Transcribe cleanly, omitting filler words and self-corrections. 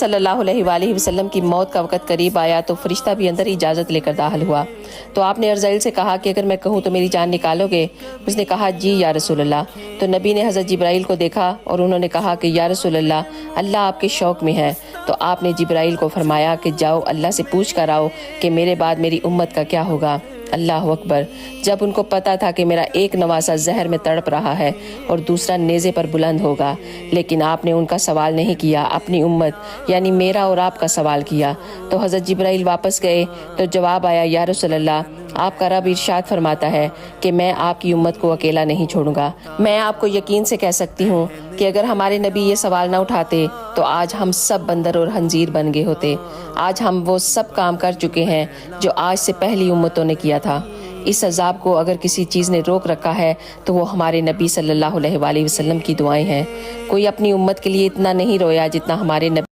सल्लल्लाहु अलैहि वसल्लम की मौत का वक़्त करीब आया तो फरिश्ता भी अंदर इजाज़त लेकर दाखिल हुआ। तो आपने अर्ज़ाइल से कहा कि अगर मैं कहूँ तो मेरी जान निकालोगे? उसने कहा जी या रसूलल्लाह। तो नबी ने हज़रत जिब्राइल को देखा और उन्होंने कहा कि या रसूलल्लाह, अल्लाह आपके शौक़ में है। तो आपने जिब्राइल को फरमाया कि जाओ अल्लाह से पूछ कर आओ कि मेरे बाद मेरी उम्मत का क्या होगा। अल्लाह अकबर। जब उनको पता था कि मेरा एक नवासा जहर में तड़प रहा है और दूसरा नेज़े पर बुलंद होगा, लेकिन आपने उनका सवाल नहीं किया, अपनी उम्मत यानी मेरा और आपका सवाल किया। तो हज़रत जिब्राइल वापस गए तो जवाब आया, या रसूलल्लाह, आपका रब इरशाद फरमाता है कि मैं आपकी उम्मत को अकेला नहीं छोड़ूंगा। मैं आपको यकीन से कह सकती हूँ कि अगर हमारे नबी ये सवाल ना उठाते तो आज हम सब बंदर और हंजीर बन गए होते। आज हम वो सब काम कर चुके हैं जो आज से पहली उम्मतों ने किया था। इस अजाब को अगर किसी चीज़ ने रोक रखा है तो वो हमारे नबी सल्लल्लाहु अलैहि वसल्लम की दुआएं हैं। कोई अपनी उम्मत के लिए इतना नहीं रोया जितना हमारे नबी